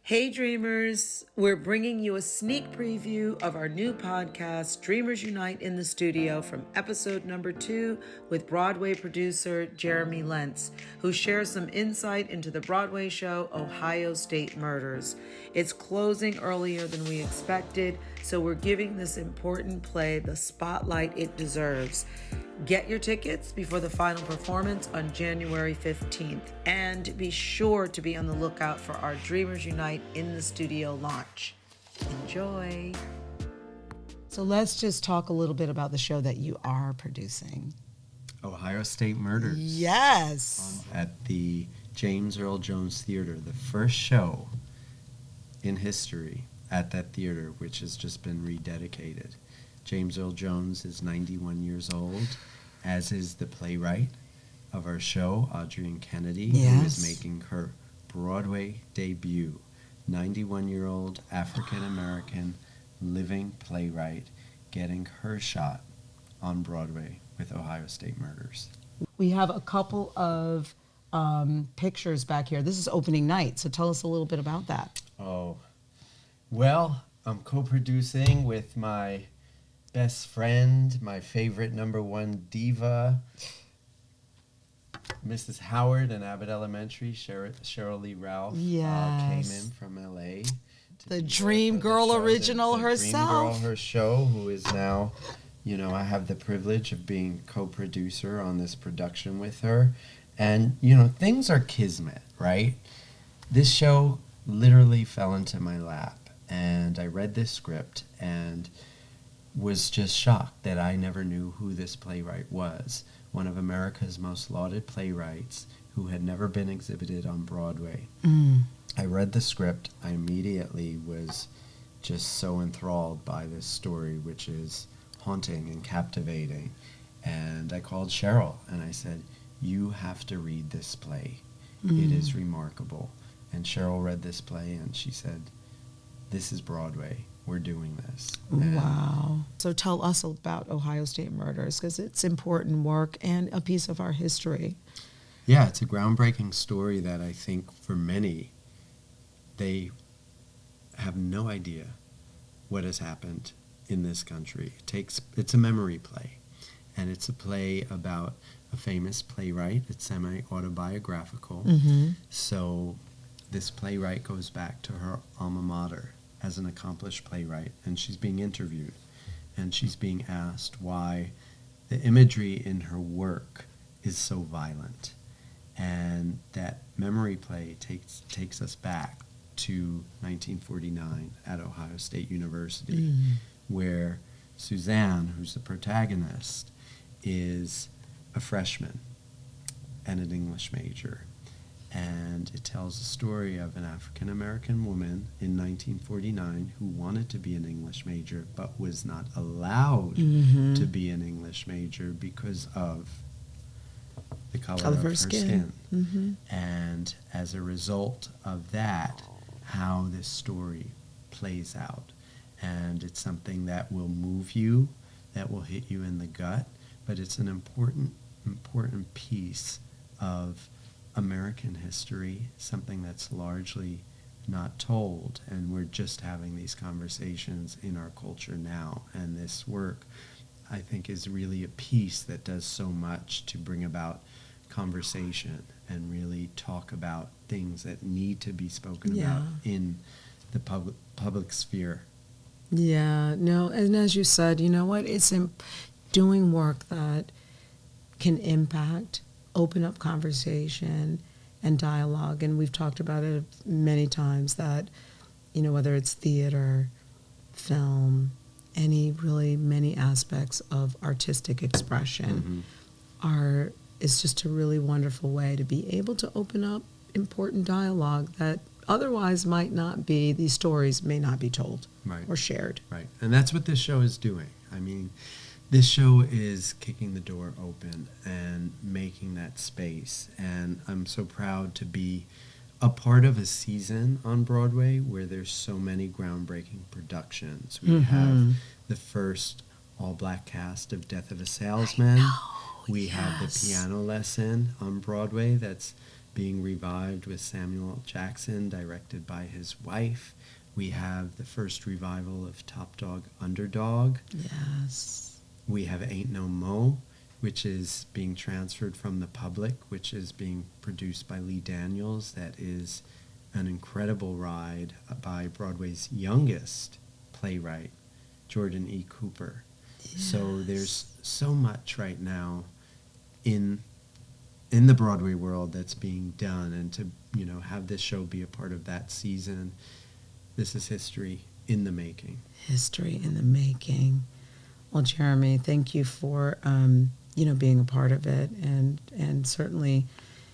Hey Dreamers, we're bringing you a sneak preview of our new podcast, Dreamers Unite in the Studio, from episode number 2 with Broadway producer Jeremy Lentz, who shares some insight into the Broadway show Ohio State Murders. It's closing earlier than we expected, so we're giving this important play the spotlight it deserves. Get your tickets before the final performance on January 15th, and be sure to be on the lookout for our Dreamers Unite in the Studio launch. Enjoy. So let's just talk a little bit about the show that you are producing. Ohio State Murders. Yes. At the James Earl Jones Theater, the first show in history at that theater, which has just been rededicated. James Earl Jones is 91 years old, as is the playwright of our show, Audrienne Kennedy, who is making her Broadway debut. 91-year-old African-American living playwright getting her shot on Broadway with Ohio State Murders. We have a couple of pictures back here. This is opening night, so tell us a little bit about that. Oh, well, I'm co-producing with my best friend, my favorite number one diva, Mrs. Howard in Abbott Elementary, Cheryl Lee Ralph, came in from L.A. The Dream Girl original herself. Dream Girl, her show, who is now, I have the privilege of being co-producer on this production with her. And, things are kismet, right? This show literally fell into my lap, and I read this script and was just shocked that I never knew who this playwright was. One of America's most lauded playwrights who had never been exhibited on Broadway. I read the script. I immediately was just so enthralled by this story, which is haunting and captivating. And I called Cheryl and I said, "You have to read this play. It is remarkable." And Cheryl read this play and she said, "This is Broadway. We're doing this." Wow. So tell us about Ohio State Murders, because it's important work and a piece of our history. Yeah, it's a groundbreaking story that I think for many, they have no idea what has happened in this country. It's a memory play, and it's a play about a famous playwright. It's semi-autobiographical. So this playwright goes back to her alma mater as an accomplished playwright, and she's being interviewed, and she's being asked why the imagery in her work is so violent. And that memory play takes us back to 1949 at Ohio State University, where Suzanne, who's the protagonist, is a freshman and an English major. And it tells the story of an African-American woman in 1949 who wanted to be an English major but was not allowed to be an English major because of the color of her skin. And as a result of that, how this story plays out. And it's something that will move you, that will hit you in the gut, but it's an important piece of American history, something that's largely not told, and we're just having these conversations in our culture now. And this work, I think, is really a piece that does so much to bring about conversation and really talk about things that need to be spoken about in the public sphere. Yeah, no, and as you said, you know what, it's doing work that can impact, open up conversation and dialogue. And we've talked about it many times that, whether it's theater, film, many aspects of artistic expression is just a really wonderful way to be able to open up important dialogue that otherwise might not be, these stories may not be told or shared. Right, and that's what this show is doing. I mean, this show is kicking the door open and making that space. And I'm so proud to be a part of a season on Broadway where there's so many groundbreaking productions. We have the first all-black cast of Death of a Salesman. We have the piano lesson on Broadway that's being revived with Samuel Jackson, directed by his wife. We have the first revival of Top Dog Underdog. Yes. We have Ain't No Mo, which is being transferred from the public, which is being produced by Lee Daniels. That is an incredible ride by Broadway's youngest playwright, Jordan E. Cooper. Yes. So there's so much right now in the Broadway world that's being done, and to, you know, have this show be a part of that season, this is history in the making. History in the making. Well, Jeremy, thank you for being a part of it, and certainly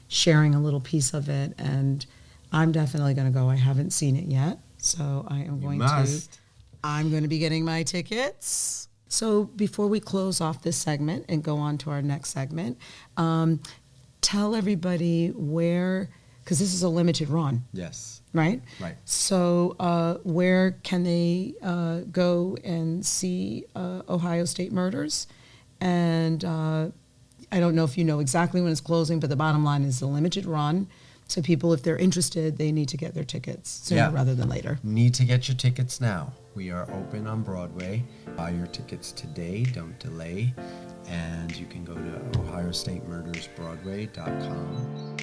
sharing a little piece of it. And I'm definitely going to go. I haven't seen it yet, so I am going to. I'm going to be getting my tickets. So before we close off this segment and go on to our next segment, tell everybody where, because this is a limited run. Yes. Right? Right. So where can they go and see Ohio State Murders? And I don't know if you know exactly when it's closing, but the bottom line is a limited run. So people, if they're interested, they need to get their tickets sooner rather than later. Need to get your tickets now. We are open on Broadway. Buy your tickets today. Don't delay. And you can go to OhioStateMurdersBroadway.com.